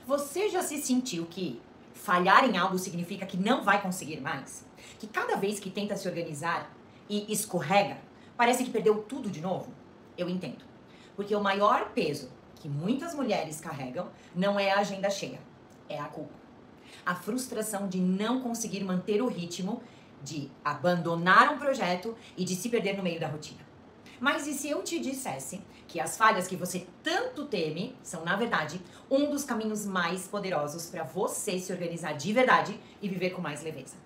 Você já se sentiu que falhar em algo significa que não vai conseguir mais? Que cada vez que tenta se organizar e escorrega, parece que perdeu tudo de novo? Eu entendo. Porque o maior peso que muitas mulheres carregam não é a agenda cheia, é a culpa. A frustração de não conseguir manter o ritmo, de abandonar um projeto e de se perder no meio da rotina. Mas e se eu te dissesse que as falhas que você tanto teme são, na verdade, um dos caminhos mais poderosos para você se organizar de verdade e viver com mais leveza?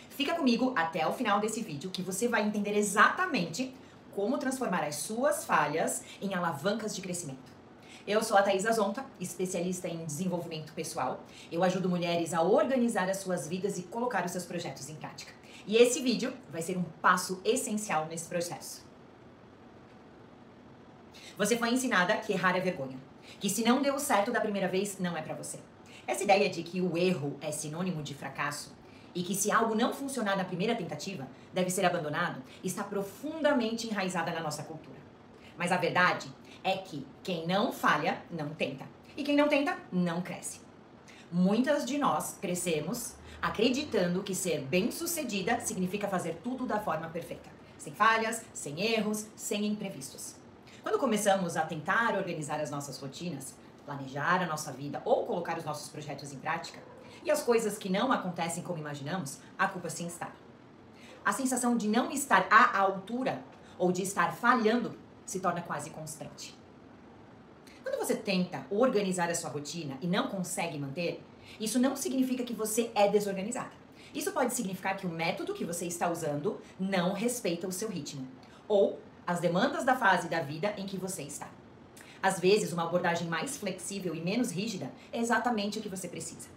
Fica comigo até o final desse vídeo que você vai entender exatamente como transformar as suas falhas em alavancas de crescimento. Eu sou a Thaisa Zonta, especialista em desenvolvimento pessoal. Eu ajudo mulheres a organizar as suas vidas e colocar os seus projetos em prática. E esse vídeo vai ser um passo essencial nesse processo. Você foi ensinada que errar é vergonha, que se não deu certo da primeira vez, não é pra você. Essa ideia de que o erro é sinônimo de fracasso e que se algo não funcionar na primeira tentativa, deve ser abandonado, está profundamente enraizada na nossa cultura. Mas a verdade é que quem não falha, não tenta. E quem não tenta, não cresce. Muitas de nós crescemos acreditando que ser bem-sucedida significa fazer tudo da forma perfeita. Sem falhas, sem erros, sem imprevistos. Quando começamos a tentar organizar as nossas rotinas, planejar a nossa vida ou colocar os nossos projetos em prática, e as coisas que não acontecem como imaginamos, a culpa se instala. A sensação de não estar à altura ou de estar falhando se torna quase constante. Quando você tenta organizar a sua rotina e não consegue manter, isso não significa que você é desorganizada. Isso pode significar que o método que você está usando não respeita o seu ritmo ou as demandas da fase da vida em que você está. Às vezes, uma abordagem mais flexível e menos rígida é exatamente o que você precisa.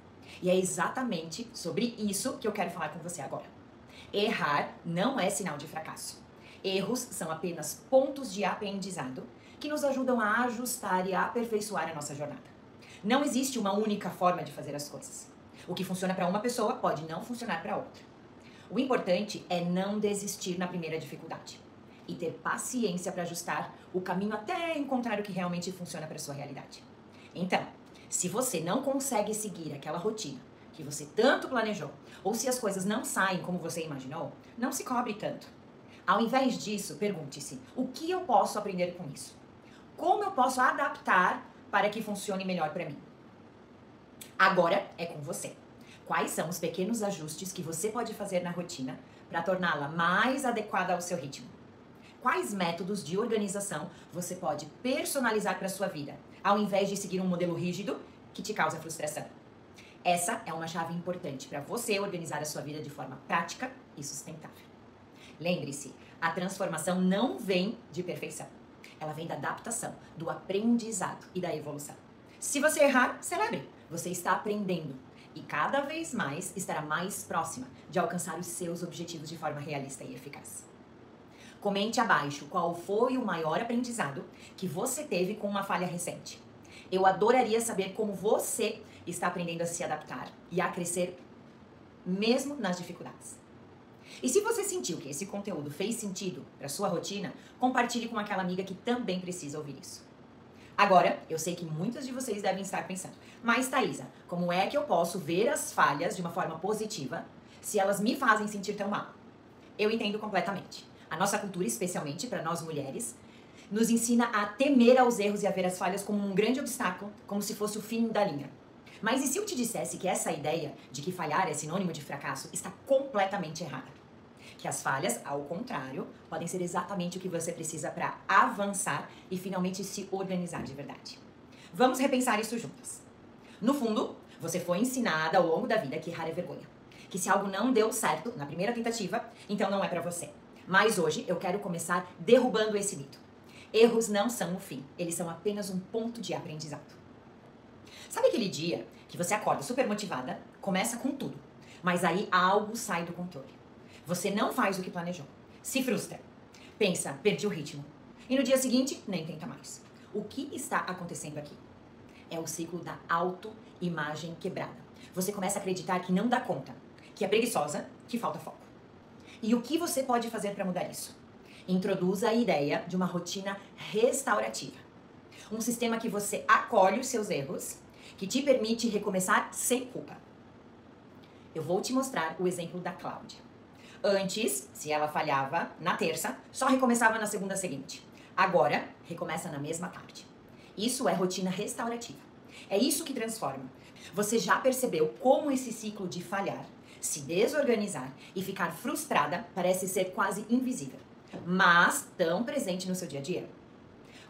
E é exatamente sobre isso que eu quero falar com você agora. Errar não é sinal de fracasso. Erros são apenas pontos de aprendizado que nos ajudam a ajustar e a aperfeiçoar a nossa jornada. Não existe uma única forma de fazer as coisas. O que funciona para uma pessoa pode não funcionar para outra. O importante é não desistir na primeira dificuldade e ter paciência para ajustar o caminho até encontrar o que realmente funciona para a sua realidade. Então, se você não consegue seguir aquela rotina que você tanto planejou, ou se as coisas não saem como você imaginou, não se cobre tanto. Ao invés disso, pergunte-se: o que eu posso aprender com isso? Como eu posso adaptar para que funcione melhor para mim? Agora é com você. Quais são os pequenos ajustes que você pode fazer na rotina para torná-la mais adequada ao seu ritmo? Quais métodos de organização você pode personalizar para a sua vida, ao invés de seguir um modelo rígido que te causa frustração? Essa é uma chave importante para você organizar a sua vida de forma prática e sustentável. Lembre-se, a transformação não vem de perfeição. Ela vem da adaptação, do aprendizado e da evolução. Se você errar, celebre. Você está aprendendo e cada vez mais estará mais próxima de alcançar os seus objetivos de forma realista e eficaz. Comente abaixo qual foi o maior aprendizado que você teve com uma falha recente. Eu adoraria saber como você está aprendendo a se adaptar e a crescer mesmo nas dificuldades. E se você sentiu que esse conteúdo fez sentido para sua rotina, compartilhe com aquela amiga que também precisa ouvir isso. Agora, eu sei que muitos de vocês devem estar pensando: mas Thaisa, como é que eu posso ver as falhas de uma forma positiva se elas me fazem sentir tão mal? Eu entendo completamente. A nossa cultura, especialmente para nós mulheres, nos ensina a temer aos erros e a ver as falhas como um grande obstáculo, como se fosse o fim da linha. Mas e se eu te dissesse que essa ideia de que falhar é sinônimo de fracasso está completamente errada? Que as falhas, ao contrário, podem ser exatamente o que você precisa para avançar e finalmente se organizar de verdade. Vamos repensar isso juntas. No fundo, você foi ensinada ao longo da vida que errar é vergonha. Que se algo não deu certo na primeira tentativa, então não é para você. Mas hoje eu quero começar derrubando esse mito. Erros não são o fim, eles são apenas um ponto de aprendizado. Sabe aquele dia que você acorda super motivada, começa com tudo, mas aí algo sai do controle? Você não faz o que planejou, se frustra, pensa, perdi o ritmo, e no dia seguinte nem tenta mais. O que está acontecendo aqui? É o ciclo da autoimagem quebrada. Você começa a acreditar que não dá conta, que é preguiçosa, que falta foco. E o que você pode fazer para mudar isso? Introduza a ideia de uma rotina restaurativa. Um sistema que você acolhe os seus erros, que te permite recomeçar sem culpa. Eu vou te mostrar o exemplo da Cláudia. Antes, se ela falhava na terça, só recomeçava na segunda seguinte. Agora, recomeça na mesma tarde. Isso é rotina restaurativa. É isso que transforma. Você já percebeu como esse ciclo de falhar, se desorganizar e ficar frustrada parece ser quase invisível, mas tão presente no seu dia a dia?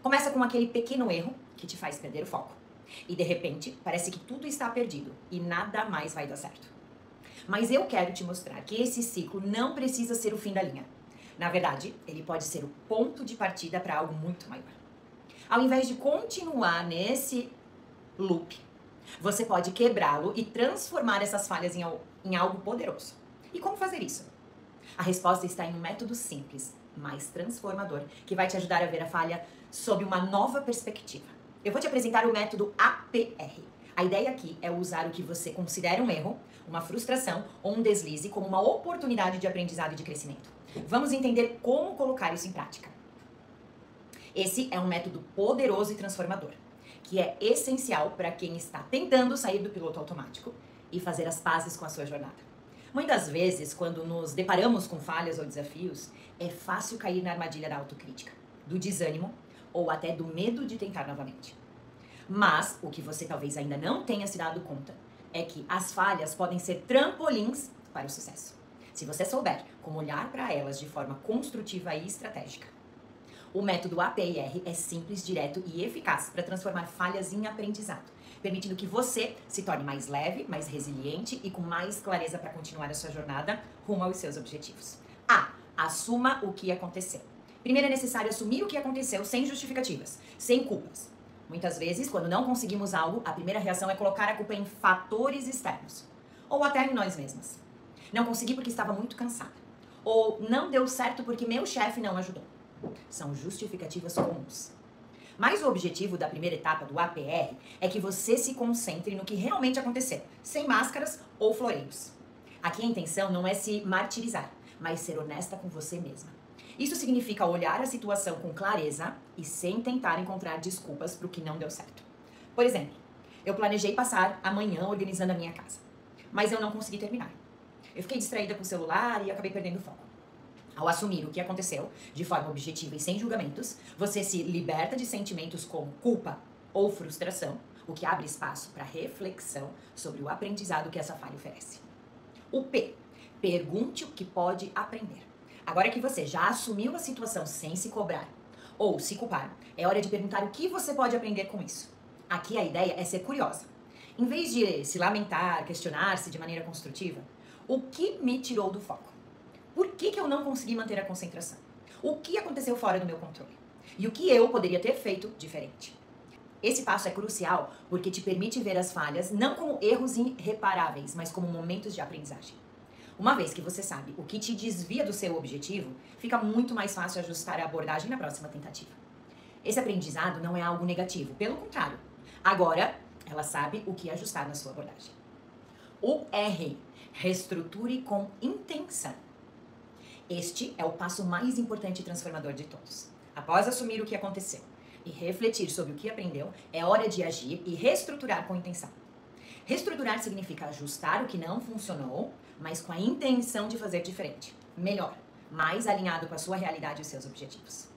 Começa com aquele pequeno erro que te faz perder o foco. E de repente, parece que tudo está perdido e nada mais vai dar certo. Mas eu quero te mostrar que esse ciclo não precisa ser o fim da linha. Na verdade, ele pode ser o ponto de partida para algo muito maior. Ao invés de continuar nesse loop, você pode quebrá-lo e transformar essas falhas em algo poderoso. E como fazer isso? A resposta está em um método simples, mas transformador, que vai te ajudar a ver a falha sob uma nova perspectiva. Eu vou te apresentar o método APR. A ideia aqui é usar o que você considera um erro, uma frustração ou um deslize como uma oportunidade de aprendizado e de crescimento. Vamos entender como colocar isso em prática. Esse é um método poderoso e transformador, que é essencial para quem está tentando sair do piloto automático e fazer as pazes com a sua jornada. Muitas vezes, quando nos deparamos com falhas ou desafios, é fácil cair na armadilha da autocrítica, do desânimo ou até do medo de tentar novamente. Mas o que você talvez ainda não tenha se dado conta é que as falhas podem ser trampolins para o sucesso, se você souber como olhar para elas de forma construtiva e estratégica. O método APR é simples, direto e eficaz para transformar falhas em aprendizado, permitindo que você se torne mais leve, mais resiliente e com mais clareza para continuar a sua jornada rumo aos seus objetivos. Assuma o que aconteceu. Primeiro é necessário assumir o que aconteceu sem justificativas, sem culpas. Muitas vezes, quando não conseguimos algo, a primeira reação é colocar a culpa em fatores externos, ou até em nós mesmas. Não consegui porque estava muito cansada, ou não deu certo porque meu chefe não ajudou. São justificativas comuns. Mas o objetivo da primeira etapa do APR é que você se concentre no que realmente aconteceu, sem máscaras ou floreios. Aqui a intenção não é se martirizar, mas ser honesta com você mesma. Isso significa olhar a situação com clareza e sem tentar encontrar desculpas para o que não deu certo. Por exemplo, eu planejei passar a manhã organizando a minha casa, mas eu não consegui terminar. Eu fiquei distraída com o celular e acabei perdendo o foco. Ao assumir o que aconteceu, de forma objetiva e sem julgamentos, você se liberta de sentimentos como culpa ou frustração, o que abre espaço para reflexão sobre o aprendizado que essa falha oferece. O P. Pergunte o que pode aprender. Agora que você já assumiu a situação sem se cobrar ou se culpar, é hora de perguntar o que você pode aprender com isso. Aqui a ideia é ser curiosa. Em vez de se lamentar, questionar-se de maneira construtiva, o que me tirou do foco? Por que eu não consegui manter a concentração? O que aconteceu fora do meu controle? E o que eu poderia ter feito diferente? Esse passo é crucial porque te permite ver as falhas não como erros irreparáveis, mas como momentos de aprendizagem. Uma vez que você sabe o que te desvia do seu objetivo, fica muito mais fácil ajustar a abordagem na próxima tentativa. Esse aprendizado não é algo negativo, pelo contrário. Agora, ela sabe o que ajustar na sua abordagem. O R. Reestruture com intenção. Este é o passo mais importante e transformador de todos. Após assumir o que aconteceu e refletir sobre o que aprendeu, é hora de agir e reestruturar com intenção. Reestruturar significa ajustar o que não funcionou, mas com a intenção de fazer diferente, melhor, mais alinhado com a sua realidade e os seus objetivos.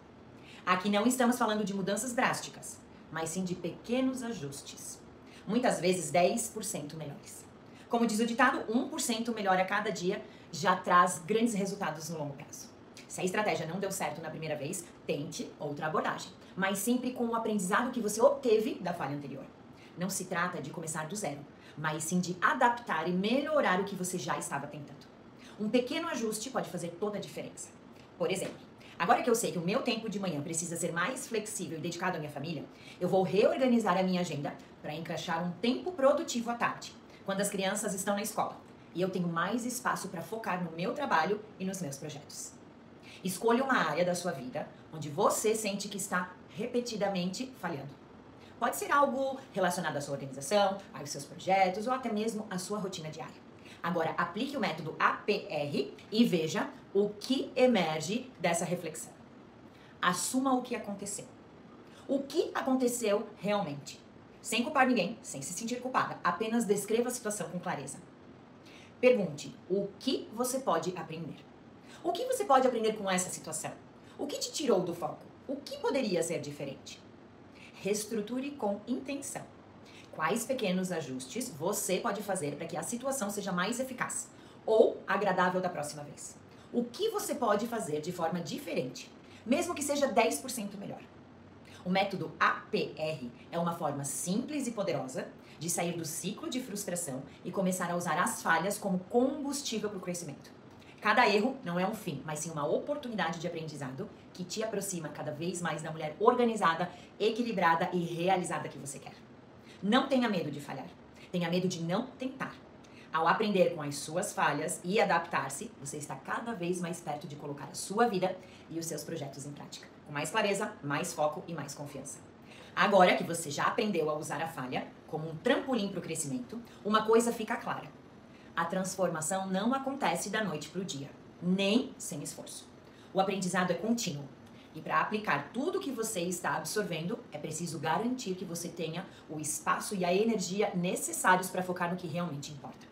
Aqui não estamos falando de mudanças drásticas, mas sim de pequenos ajustes. Muitas vezes 10% melhores. Como diz o ditado, 1% melhor a cada dia já traz grandes resultados no longo prazo. Se a estratégia não deu certo na primeira vez, tente outra abordagem, mas sempre com o aprendizado que você obteve da falha anterior. Não se trata de começar do zero, mas sim de adaptar e melhorar o que você já estava tentando. Um pequeno ajuste pode fazer toda a diferença. Por exemplo, agora que eu sei que o meu tempo de manhã precisa ser mais flexível e dedicado à minha família, eu vou reorganizar a minha agenda para encaixar um tempo produtivo à tarde, quando as crianças estão na escola, e eu tenho mais espaço para focar no meu trabalho e nos meus projetos. Escolha uma área da sua vida onde você sente que está repetidamente falhando. Pode ser algo relacionado à sua organização, aos seus projetos ou até mesmo à sua rotina diária. Agora, aplique o método APR e veja o que emerge dessa reflexão. Assuma o que aconteceu. O que aconteceu realmente? sem culpar ninguém, sem se sentir culpada. Apenas descreva a situação com clareza. Pergunte o que você pode aprender. O que você pode aprender com essa situação? O que te tirou do foco? O que poderia ser diferente? Reestruture com intenção. Quais pequenos ajustes você pode fazer para que a situação seja mais eficaz ou agradável da próxima vez? O que você pode fazer de forma diferente, mesmo que seja 10% melhor? O método APR é uma forma simples e poderosa de sair do ciclo de frustração e começar a usar as falhas como combustível para o crescimento. Cada erro não é um fim, mas sim uma oportunidade de aprendizado que te aproxima cada vez mais da mulher organizada, equilibrada e realizada que você quer. Não tenha medo de falhar, tenha medo de não tentar. Ao aprender com as suas falhas e adaptar-se, você está cada vez mais perto de colocar a sua vida e os seus projetos em prática. Com mais clareza, mais foco e mais confiança. Agora que você já aprendeu a usar a falha como um trampolim para o crescimento, uma coisa fica clara. A transformação não acontece da noite para o dia, nem sem esforço. O aprendizado é contínuo. E para aplicar tudo que você está absorvendo, é preciso garantir que você tenha o espaço e a energia necessários para focar no que realmente importa.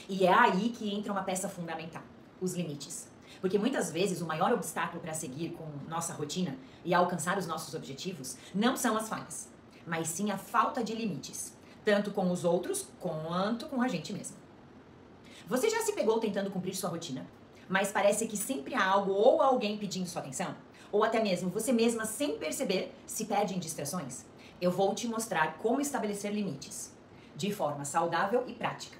E é aí que entra uma peça fundamental, os limites. Porque muitas vezes o maior obstáculo para seguir com nossa rotina e alcançar os nossos objetivos não são as falhas, mas sim a falta de limites, tanto com os outros quanto com a gente mesma. Você já se pegou tentando cumprir sua rotina, mas parece que sempre há algo ou alguém pedindo sua atenção? Ou até mesmo você mesma, sem perceber, se perde em distrações? Eu vou te mostrar como estabelecer limites, de forma saudável e prática.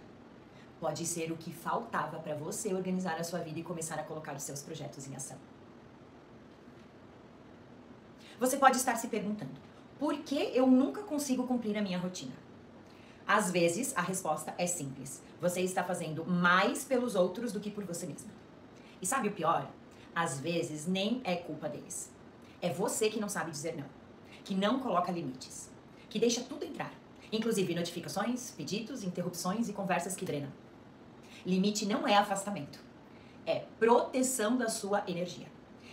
Pode ser o que faltava para você organizar a sua vida e começar a colocar os seus projetos em ação. Você pode estar se perguntando, por que eu nunca consigo cumprir a minha rotina? Às vezes, a resposta é simples. Você está fazendo mais pelos outros do que por você mesma. E sabe o pior? Às vezes, nem é culpa deles. É você que não sabe dizer não. Que não coloca limites. Que deixa tudo entrar. Inclusive notificações, pedidos, interrupções e conversas que drenam. Limite não é afastamento. É proteção da sua energia.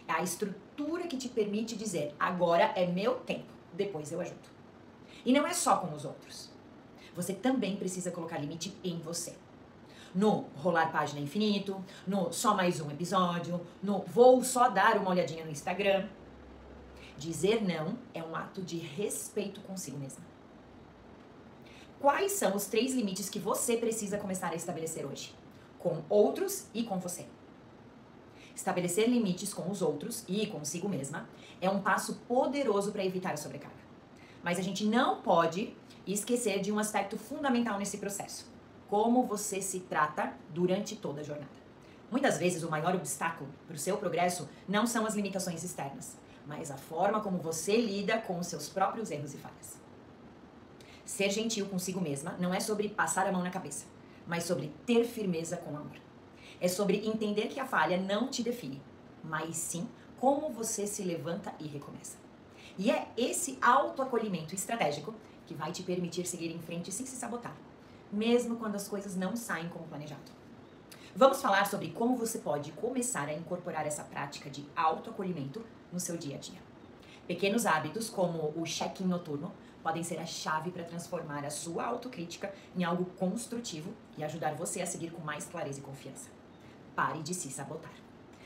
É a estrutura que te permite dizer, agora é meu tempo, depois eu ajudo. E não é só com os outros. Você também precisa colocar limite em você. No rolar página infinito, no só mais um episódio, no vou só dar uma olhadinha no Instagram. Dizer não é um ato de respeito consigo mesma. Quais são os 3 limites que você precisa começar a estabelecer hoje? Com outros e com você. Estabelecer limites com os outros e consigo mesma é um passo poderoso para evitar a sobrecarga. Mas a gente não pode esquecer de um aspecto fundamental nesse processo. Como você se trata durante toda a jornada. Muitas vezes o maior obstáculo para o seu progresso não são as limitações externas, mas a forma como você lida com os seus próprios erros e falhas. Ser gentil consigo mesma não é sobre passar a mão na cabeça, mas sobre ter firmeza com amor. É sobre entender que a falha não te define, mas sim como você se levanta e recomeça. E é esse autoacolhimento estratégico que vai te permitir seguir em frente sem se sabotar, mesmo quando as coisas não saem como planejado. Vamos falar sobre como você pode começar a incorporar essa prática de autoacolhimento no seu dia a dia. Pequenos hábitos como o check-in noturno podem ser a chave para transformar a sua autocrítica em algo construtivo e ajudar você a seguir com mais clareza e confiança. Pare de se sabotar.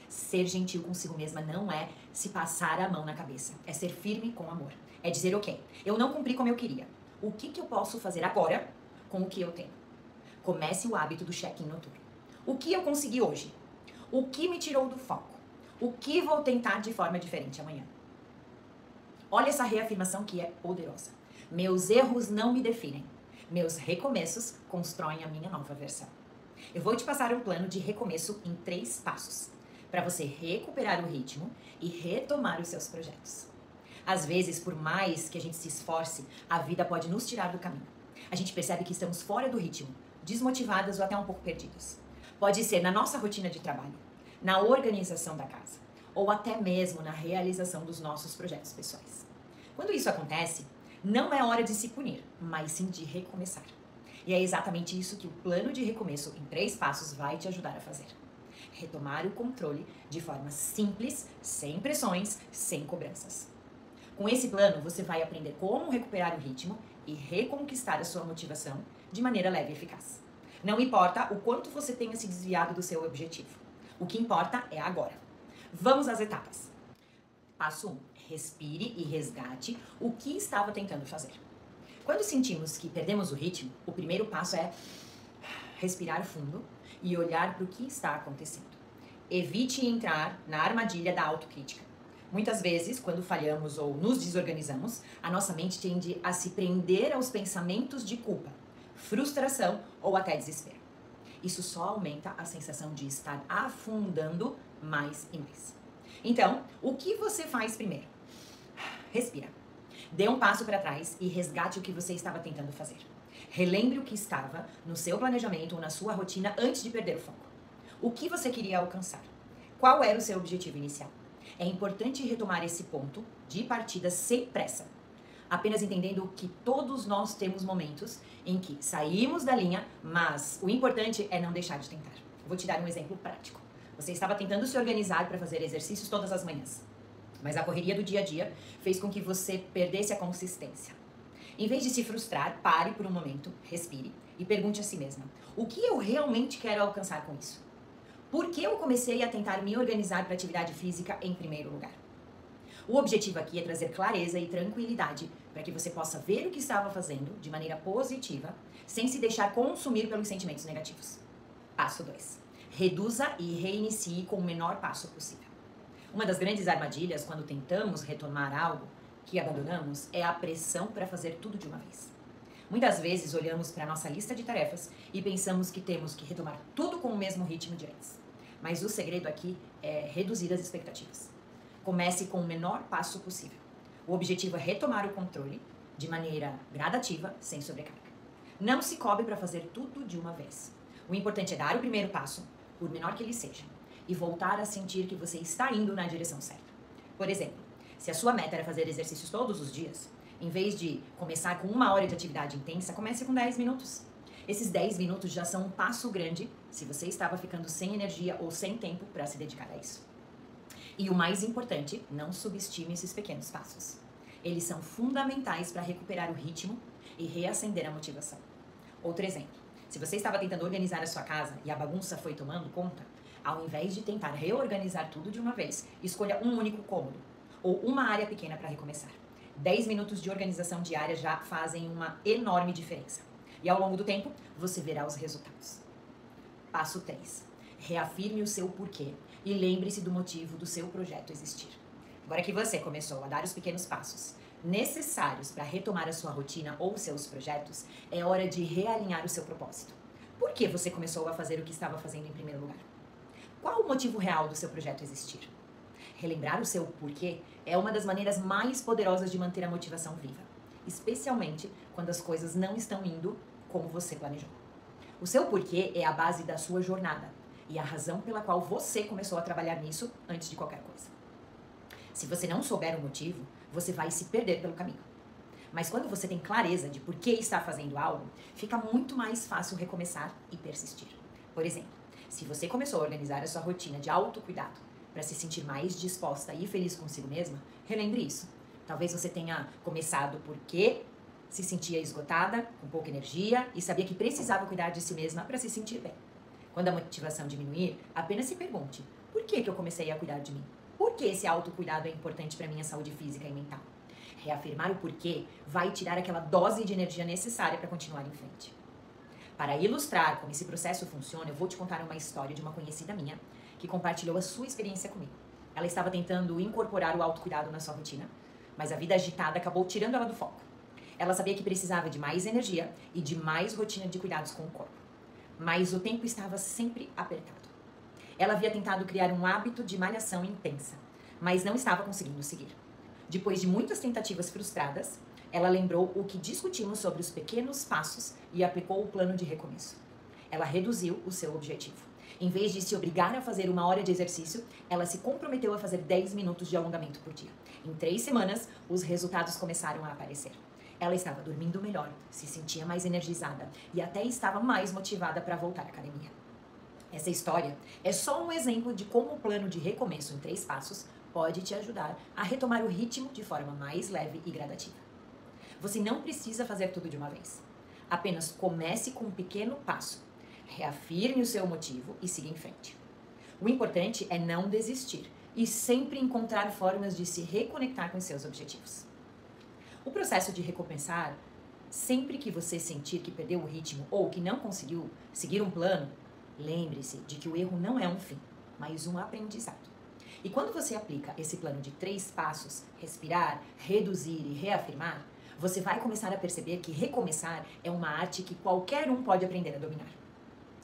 Ser gentil consigo mesma não é se passar a mão na cabeça, é ser firme com amor. É dizer, ok, eu não cumpri como eu queria. O que eu posso fazer agora com o que eu tenho? Comece o hábito do check-in noturno. O que eu consegui hoje? O que me tirou do foco? O que vou tentar de forma diferente amanhã? Olha essa reafirmação que é poderosa. Meus erros não me definem. Meus recomeços constroem a minha nova versão. Eu vou te passar um plano de recomeço em 3 passos, para você recuperar o ritmo e retomar os seus projetos. Às vezes, por mais que a gente se esforce, a vida pode nos tirar do caminho. A gente percebe que estamos fora do ritmo, desmotivadas ou até um pouco perdidas. Pode ser na nossa rotina de trabalho, na organização da casa, ou até mesmo na realização dos nossos projetos pessoais. Quando isso acontece, não é hora de se punir, mas sim de recomeçar. E é exatamente isso que o plano de recomeço em 3 passos vai te ajudar a fazer. Retomar o controle de forma simples, sem pressões, sem cobranças. Com esse plano, você vai aprender como recuperar o ritmo e reconquistar a sua motivação de maneira leve e eficaz. Não importa o quanto você tenha se desviado do seu objetivo. O que importa é agora. Vamos às etapas. Passo 1. Respire e resgate o que estava tentando fazer. Quando sentimos que perdemos o ritmo, o primeiro passo é respirar fundo e olhar para o que está acontecendo. Evite entrar na armadilha da autocrítica. Muitas vezes, quando falhamos ou nos desorganizamos, a nossa mente tende a se prender aos pensamentos de culpa, frustração ou até desespero. Isso só aumenta a sensação de estar afundando mais e mais. Então, o que você faz primeiro? Respira. Dê um passo para trás e resgate o que você estava tentando fazer. Relembre o que estava no seu planejamento ou na sua rotina antes de perder o foco. O que você queria alcançar? Qual era o seu objetivo inicial? É importante retomar esse ponto de partida sem pressa, apenas entendendo que todos nós temos momentos em que saímos da linha, mas o importante é não deixar de tentar. Vou te dar um exemplo prático. Você estava tentando se organizar para fazer exercícios todas as manhãs, mas a correria do dia a dia fez com que você perdesse a consistência. Em vez de se frustrar, pare por um momento, respire e pergunte a si mesma: o que eu realmente quero alcançar com isso? Por que eu comecei a tentar me organizar para a atividade física em primeiro lugar? O objetivo aqui é trazer clareza e tranquilidade para que você possa ver o que estava fazendo de maneira positiva, sem se deixar consumir pelos sentimentos negativos. Passo 2. Reduza e reinicie com o menor passo possível. Uma das grandes armadilhas quando tentamos retomar algo que abandonamos é a pressão para fazer tudo de uma vez. Muitas vezes olhamos para a nossa lista de tarefas e pensamos que temos que retomar tudo com o mesmo ritmo de antes. Mas o segredo aqui é reduzir as expectativas. Comece com o menor passo possível. O objetivo é retomar o controle de maneira gradativa, sem sobrecarga. Não se cobre para fazer tudo de uma vez. O importante é dar o primeiro passo, por menor que ele seja, e voltar a sentir que você está indo na direção certa. Por exemplo, se a sua meta era fazer exercícios todos os dias, em vez de começar com 1 hora de atividade intensa, comece com 10 minutos. Esses 10 minutos já são um passo grande se você estava ficando sem energia ou sem tempo para se dedicar a isso. E o mais importante, não subestime esses pequenos passos. Eles são fundamentais para recuperar o ritmo e reacender a motivação. Outro exemplo, se você estava tentando organizar a sua casa e a bagunça foi tomando conta, ao invés de tentar reorganizar tudo de uma vez, escolha um único cômodo ou uma área pequena para recomeçar. 10 minutos de organização diária já fazem uma enorme diferença. E ao longo do tempo, você verá os resultados. Passo 3. Reafirme o seu porquê e lembre-se do motivo do seu projeto existir. Agora que você começou a dar os pequenos passos necessários para retomar a sua rotina ou seus projetos, é hora de realinhar o seu propósito. Por que você começou a fazer o que estava fazendo em primeiro lugar? Qual o motivo real do seu projeto existir? Relembrar o seu porquê é uma das maneiras mais poderosas de manter a motivação viva, especialmente quando as coisas não estão indo como você planejou. O seu porquê é a base da sua jornada e a razão pela qual você começou a trabalhar nisso antes de qualquer coisa. Se você não souber o motivo, você vai se perder pelo caminho. Mas quando você tem clareza de por que está fazendo algo, fica muito mais fácil recomeçar e persistir. Por exemplo, se você começou a organizar a sua rotina de autocuidado para se sentir mais disposta e feliz consigo mesma, relembre isso. Talvez você tenha começado porque se sentia esgotada, com pouca energia e sabia que precisava cuidar de si mesma para se sentir bem. Quando a motivação diminuir, apenas se pergunte: por que eu comecei a cuidar de mim? Por que esse autocuidado é importante para minha saúde física e mental? Reafirmar o porquê vai tirar aquela dose de energia necessária para continuar em frente. Para ilustrar como esse processo funciona, eu vou te contar uma história de uma conhecida minha que compartilhou a sua experiência comigo. Ela estava tentando incorporar o autocuidado na sua rotina, mas a vida agitada acabou tirando ela do foco. Ela sabia que precisava de mais energia e de mais rotina de cuidados com o corpo, mas o tempo estava sempre apertado. Ela havia tentado criar um hábito de malhação intensa, mas não estava conseguindo seguir. Depois de muitas tentativas frustradas, ela lembrou o que discutimos sobre os pequenos passos e aplicou o plano de recomeço. Ela reduziu o seu objetivo. Em vez de se obrigar a fazer 1 hora de exercício, ela se comprometeu a fazer 10 minutos de alongamento por dia. Em 3 semanas, os resultados começaram a aparecer. Ela estava dormindo melhor, se sentia mais energizada e até estava mais motivada para voltar à academia. Essa história é só um exemplo de como o plano de recomeço em 3 passos pode te ajudar a retomar o ritmo de forma mais leve e gradativa. Você não precisa fazer tudo de uma vez. Apenas comece com um pequeno passo. Reafirme o seu motivo e siga em frente. O importante é não desistir e sempre encontrar formas de se reconectar com os seus objetivos. O processo de recomeçar, sempre que você sentir que perdeu o ritmo ou que não conseguiu seguir um plano, lembre-se de que o erro não é um fim, mas um aprendizado. E quando você aplica esse plano de 3 passos, respirar, reduzir e reafirmar, você vai começar a perceber que recomeçar é uma arte que qualquer um pode aprender a dominar.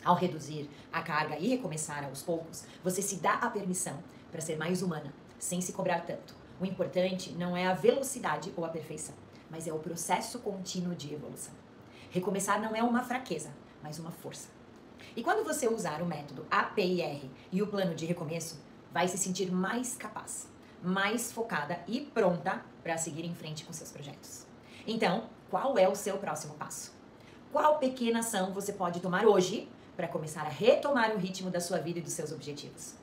Ao reduzir a carga e recomeçar aos poucos, você se dá a permissão para ser mais humana, sem se cobrar tanto. O importante não é a velocidade ou a perfeição, mas é o processo contínuo de evolução. Recomeçar não é uma fraqueza, mas uma força. E quando você usar o método APIR e o plano de recomeço, vai se sentir mais capaz, mais focada e pronta para seguir em frente com seus projetos. Então, qual é o seu próximo passo? Qual pequena ação você pode tomar hoje para começar a retomar o ritmo da sua vida e dos seus objetivos?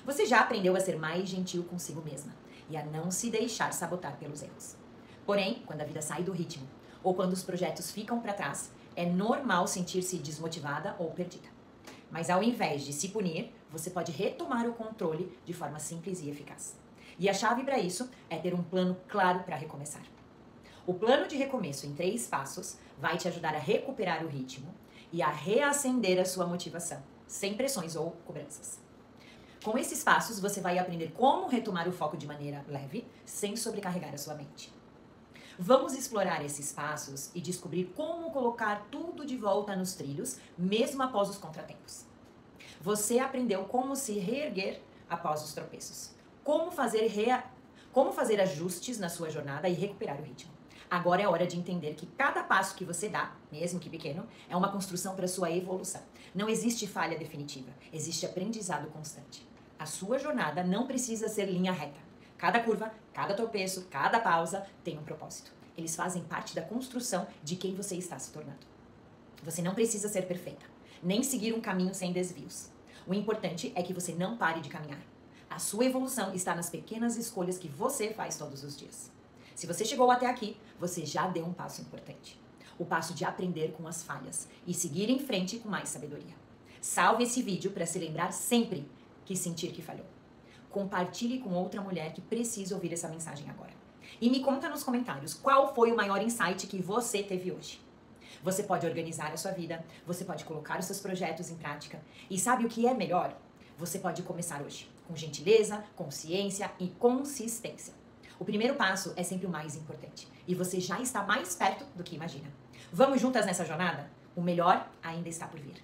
Você já aprendeu a ser mais gentil consigo mesma e a não se deixar sabotar pelos erros. Porém, quando a vida sai do ritmo ou quando os projetos ficam para trás, é normal sentir-se desmotivada ou perdida. Mas ao invés de se punir, você pode retomar o controle de forma simples e eficaz. E a chave para isso é ter um plano claro para recomeçar. O plano de recomeço em 3 passos vai te ajudar a recuperar o ritmo e a reacender a sua motivação, sem pressões ou cobranças. Com esses passos, você vai aprender como retomar o foco de maneira leve, sem sobrecarregar a sua mente. Vamos explorar esses passos e descobrir como colocar tudo de volta nos trilhos, mesmo após os contratempos. Você aprendeu como se reerguer após os tropeços, como fazer ajustes na sua jornada e recuperar o ritmo. Agora é hora de entender que cada passo que você dá, mesmo que pequeno, é uma construção para a sua evolução. Não existe falha definitiva, existe aprendizado constante. A sua jornada não precisa ser linha reta. Cada curva, cada tropeço, cada pausa tem um propósito. Eles fazem parte da construção de quem você está se tornando. Você não precisa ser perfeita, nem seguir um caminho sem desvios. O importante é que você não pare de caminhar. A sua evolução está nas pequenas escolhas que você faz todos os dias. Se você chegou até aqui, você já deu um passo importante. O passo de aprender com as falhas e seguir em frente com mais sabedoria. Salve esse vídeo para se lembrar sempre que sentir que falhou. Compartilhe com outra mulher que precisa ouvir essa mensagem agora. E me conta nos comentários qual foi o maior insight que você teve hoje. Você pode organizar a sua vida, você pode colocar os seus projetos em prática. E sabe o que é melhor? Você pode começar hoje, com gentileza, consciência e consistência. O primeiro passo é sempre o mais importante. E você já está mais perto do que imagina. Vamos juntas nessa jornada? O melhor ainda está por vir.